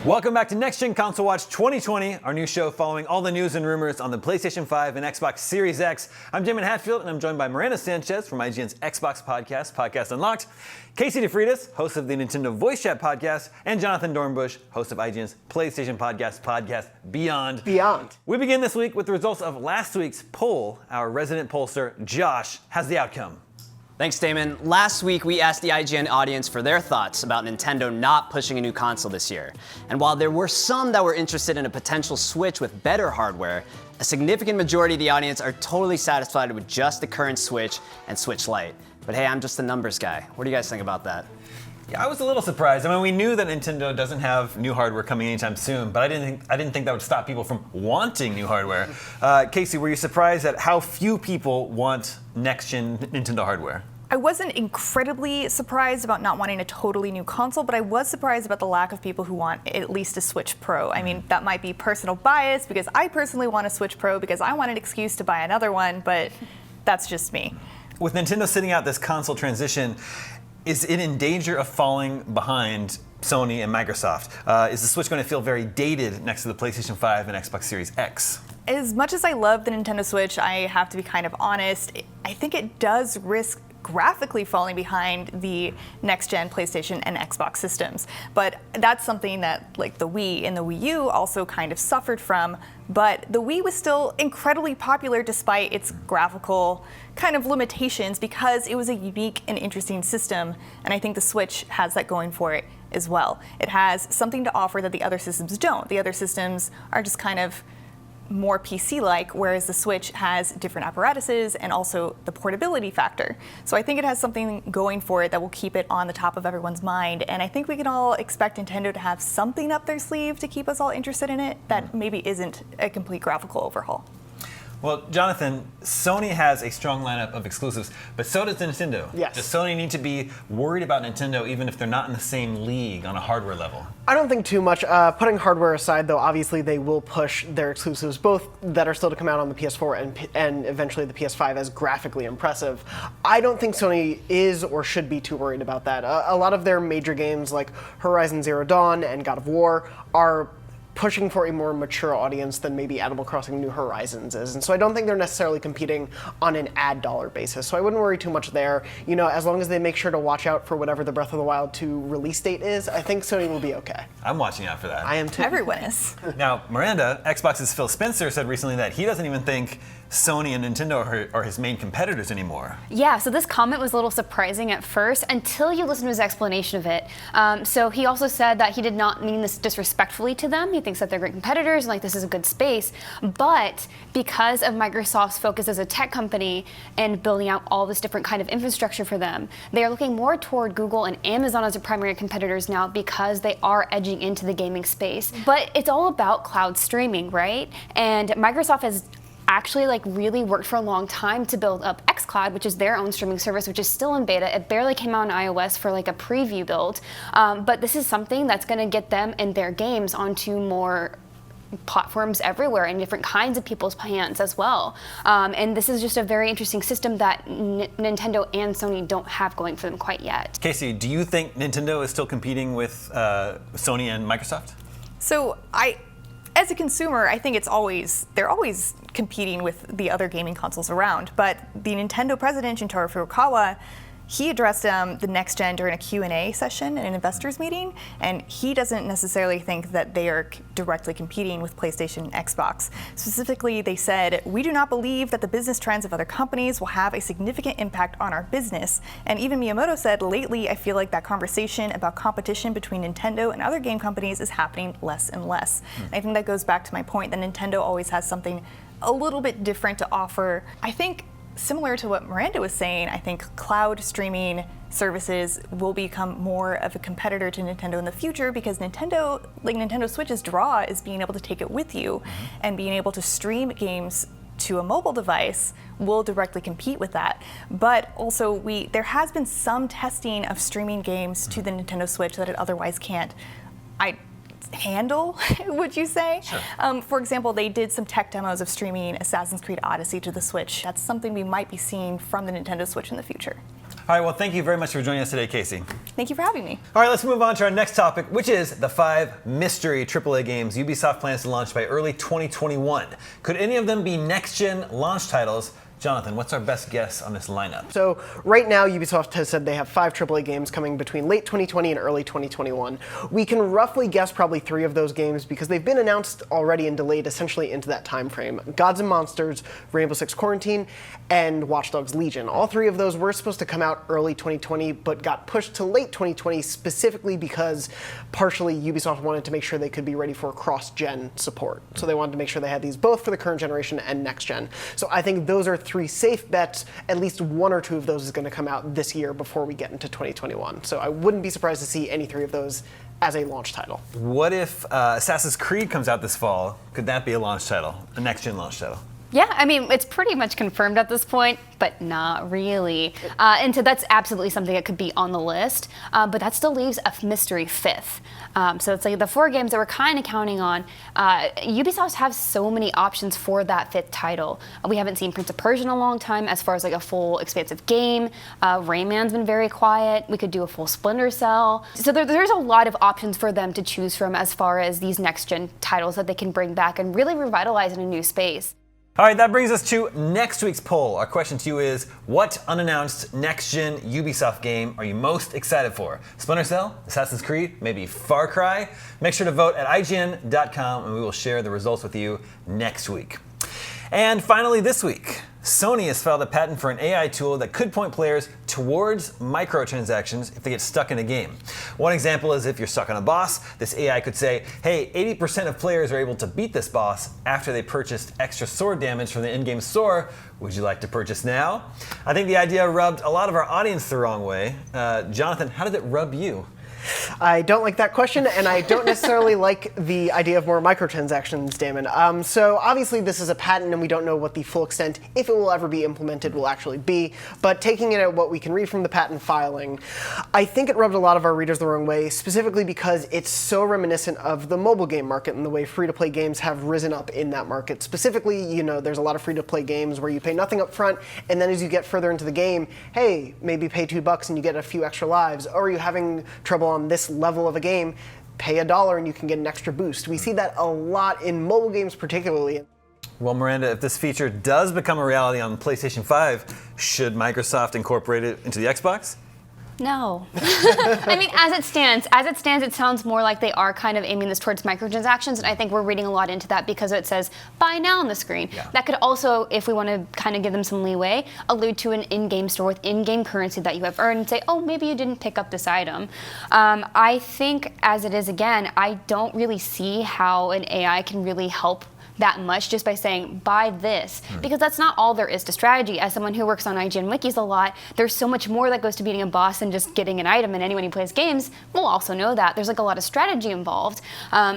Welcome back to Next Gen Console Watch 2020, our new show following all the news and rumors on the PlayStation 5 and Xbox Series X. I'm Jamin Hatfield, and I'm joined by Miranda Sanchez from IGN's Xbox podcast, Podcast Unlocked, Casey DeFreitas, host of the Nintendo Voice Chat podcast, and Jonathan Dornbush, host of IGN's PlayStation podcast, Podcast Beyond. We begin this week with the results of last week's poll. Our resident pollster, Josh, has the outcome. Thanks, Damon. Last week, we asked the IGN audience for their thoughts about Nintendo not pushing a new console this year. And while there were some that were interested in a potential Switch with better hardware, a significant majority of the audience are totally satisfied with just the current Switch and Switch Lite. But hey, I'm just a numbers guy. What do you guys think about that? Yeah, I was a little surprised. I mean, we knew that Nintendo doesn't have new hardware coming anytime soon, but I didn't think that would stop people from wanting new hardware. Casey, were you surprised at how few people want next-gen Nintendo hardware? I wasn't incredibly surprised about not wanting a totally new console, but I was surprised about the lack of people who want at least a Switch Pro. I mean, that might be personal bias because I personally want a Switch Pro because I want an excuse to buy another one, but that's just me. With Nintendo sitting out this console transition, is it in danger of falling behind Sony and Microsoft? Is the Switch going to feel very dated next to the PlayStation 5 and Xbox Series X? As much as I love the Nintendo Switch, I have to be kind of honest. I think it does risk graphically falling behind the next-gen PlayStation and Xbox systems. But that's something that like the Wii and the Wii U also kind of suffered from. But the Wii was still incredibly popular despite its graphical kind of limitations because it was a unique and interesting system. And I think the Switch has that going for it as well. It has something to offer that the other systems don't. The other systems are just kind of more PC-like, whereas the Switch has different apparatuses and also the portability factor. So I think it has something going for it that will keep it on the top of everyone's mind. And I think we can all expect Nintendo to have something up their sleeve to keep us all interested in it that maybe isn't a complete graphical overhaul. Well, Jonathan, Sony has a strong lineup of exclusives, but so does Nintendo. Yes. Does Sony need to be worried about Nintendo even if they're not in the same league on a hardware level? I don't think too much. Putting hardware aside, though, obviously they will push their exclusives, both that are still to come out on the PS4 and eventually the PS5 as graphically impressive. I don't think Sony is or should be too worried about that. A lot of their major games like Horizon Zero Dawn and God of War are pushing for a more mature audience than maybe Animal Crossing New Horizons is. And so I don't think they're necessarily competing on an ad dollar basis. So I wouldn't worry too much there. You know, as long as they make sure to watch out for whatever the Breath of the Wild 2 release date is, I think Sony will be okay. I'm watching out for that. I am too. Everyone is. Now, Miranda, Xbox's Phil Spencer said recently that he doesn't even think Sony and Nintendo are his main competitors anymore. Yeah, so this comment was a little surprising at first until you listen to his explanation of it. So he also said that he did not mean this disrespectfully to them. He thinks that they're great competitors and like this is a good space. But because of Microsoft's focus as a tech company and building out all this different kind of infrastructure for them, they are looking more toward Google and Amazon as their primary competitors now because they are edging into the gaming space. But it's all about cloud streaming, right? And Microsoft has actually like really worked for a long time to build up xCloud, which is their own streaming service, which is still in beta. It barely came out on iOS for like a preview build, but this is something that's going to get them and their games onto more platforms everywhere in different kinds of people's hands as well. And this is just a very interesting system that Nintendo and Sony don't have going for them quite yet. Casey, do you think Nintendo is still competing with Sony and Microsoft? So as a consumer, I think they're always competing with the other gaming consoles around. But the Nintendo president, Shintaro Furukawa, he addressed the next gen during a Q&A session in an investors meeting, and he doesn't necessarily think that they are directly competing with PlayStation and Xbox. Specifically, they said, "We do not believe that the business trends of other companies will have a significant impact on our business." And even Miyamoto said, "Lately, I feel like that conversation about competition between Nintendo and other game companies is happening less and less." And I think that goes back to my point that Nintendo always has something a little bit different to offer. I think similar to what Miranda was saying, I think cloud streaming services will become more of a competitor to Nintendo in the future because Nintendo Switch's draw is being able to take it with you and being able to stream games to a mobile device will directly compete with that. But also there has been some testing of streaming games to the Nintendo Switch that it otherwise can't handle, would you say? Sure. For example, they did some tech demos of streaming Assassin's Creed Odyssey to the Switch. That's something we might be seeing from the Nintendo Switch in the future. All right, well, thank you very much for joining us today, Casey. Thank you for having me. All right, let's move on to our next topic, which is the 5 mystery AAA games Ubisoft plans to launch by early 2021. Could any of them be next-gen launch titles? Jonathan, what's our best guess on this lineup? So right now, Ubisoft has said they have 5 AAA games coming between late 2020 and early 2021. We can roughly guess probably 3 of those games because they've been announced already and delayed essentially into that time frame. Gods and Monsters, Rainbow Six Quarantine, and Watch Dogs Legion. All 3 of those were supposed to come out early 2020, but got pushed to late 2020 specifically because partially Ubisoft wanted to make sure they could be ready for cross-gen support. So they wanted to make sure they had these both for the current generation and next gen. So I think those are 3 safe bets. At least 1 or 2 of those is going to come out this year before we get into 2021. So I wouldn't be surprised to see any 3 of those as a launch title. What if Assassin's Creed comes out this fall? Could that be a launch title, a next-gen launch title? Yeah, I mean, it's pretty much confirmed at this point, but not really. And so that's absolutely something that could be on the list, but that still leaves a mystery 5th. So it's like the 4 games that we're kind of counting on. Ubisoft has so many options for that 5th title. We haven't seen Prince of Persia in a long time as far as like a full expansive game. Rayman's been very quiet. We could do a full Splinter Cell. So there's a lot of options for them to choose from as far as these next-gen titles that they can bring back and really revitalize in a new space. All right, that brings us to next week's poll. Our question to you is, what unannounced next-gen Ubisoft game are you most excited for? Splinter Cell, Assassin's Creed, maybe Far Cry? Make sure to vote at IGN.com and we will share the results with you next week. And finally this week, Sony has filed a patent for an AI tool that could point players towards microtransactions if they get stuck in a game. One example is if you're stuck on a boss, this AI could say, hey, 80% of players are able to beat this boss after they purchased extra sword damage from the in-game store. Would you like to purchase now? I think the idea rubbed a lot of our audience the wrong way. Jonathan, how did it rub you? I don't like that question, and I don't necessarily like the idea of more microtransactions, Damon. So obviously this is a patent, and we don't know what the full extent, if it will ever be implemented, will actually be. But taking it at what we can read from the patent filing, I think it rubbed a lot of our readers the wrong way, specifically because it's so reminiscent of the mobile game market and the way free-to-play games have risen up in that market. Specifically, you know, there's a lot of free-to-play games where you pay nothing up front, and then as you get further into the game, hey, maybe pay $2 and you get a few extra lives. Or are you having trouble on this level of a game, pay $1 and you can get an extra boost. We see that a lot in mobile games particularly. Well, Miranda, if this feature does become a reality on PlayStation 5, should Microsoft incorporate it into the Xbox? No. I mean, as it stands, it sounds more like they are kind of aiming this towards microtransactions, and I think we're reading a lot into that because it says buy now on the screen. Yeah. That could also, if we want to kind of give them some leeway, allude to an in-game store with in-game currency that you have earned and say, oh, maybe you didn't pick up this item. I think, as it is again, I don't really see how an AI can really help that much just by saying buy this, because that's not all there is to strategy. As someone who works on IGN wikis a lot, there's so much more that goes to beating a boss than just getting an item, and anyone who plays games will also know that there's like a lot of strategy involved.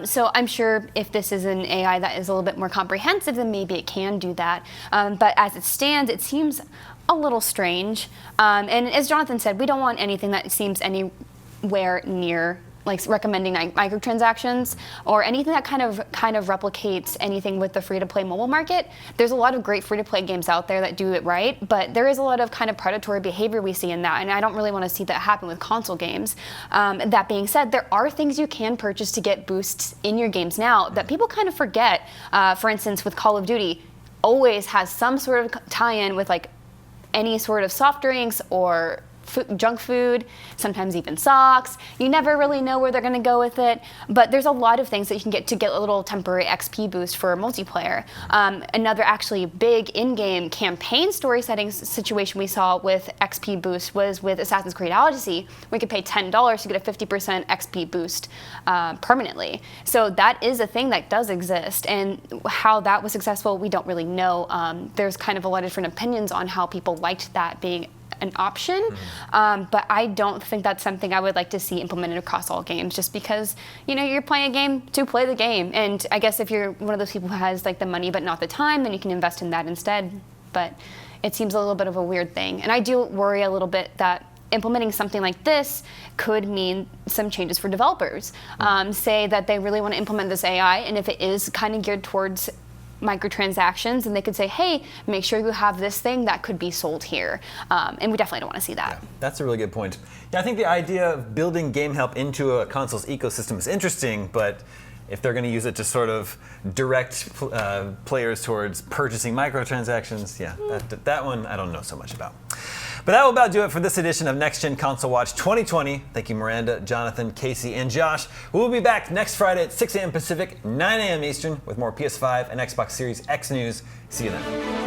So I'm sure if this is an AI that is a little bit more comprehensive, then maybe it can do that. But as it stands, it seems a little strange. And as Jonathan said, we don't want anything that seems anywhere near like recommending microtransactions or anything that kind of replicates anything with the free-to-play mobile market. There's a lot of great free-to-play games out there that do it right, but there is a lot of kind of predatory behavior we see in that, and I don't really want to see that happen with console games. That being said, there are things you can purchase to get boosts in your games now that people kind of forget. For instance, with Call of Duty, always has some sort of tie-in with like any sort of soft drinks or junk food, sometimes even socks. You never really know where they're going to go with it, but there's a lot of things that you can get to get a little temporary XP boost for multiplayer. Another actually big in-game campaign story settings situation we saw with XP boost was with Assassin's Creed Odyssey. We could pay $10 to get a 50% XP boost permanently. So that is a thing that does exist, and how that was successful, we don't really know. There's kind of a lot of different opinions on how people liked that being an option, but I don't think that's something I would like to see implemented across all games, just because, you know, you're playing a game to play the game, and I guess if you're one of those people who has like the money but not the time, then you can invest in that instead. But it seems a little bit of a weird thing, and I do worry a little bit that implementing something like this could mean some changes for developers. Say that they really want to implement this AI, and if it is kind of geared towards microtransactions, and they could say, hey, make sure you have this thing that could be sold here. And we definitely don't want to see that. Yeah, that's a really good point. Yeah, I think the idea of building game help into a console's ecosystem is interesting, but if they're going to use it to sort of direct players towards purchasing microtransactions, yeah, that one I don't know so much about. But that will about do it for this edition of Next Gen Console Watch 2020. Thank you, Miranda, Jonathan, Casey, and Josh. We will be back next Friday at 6 a.m. Pacific, 9 a.m. Eastern with more PS5 and Xbox Series X news. See you then.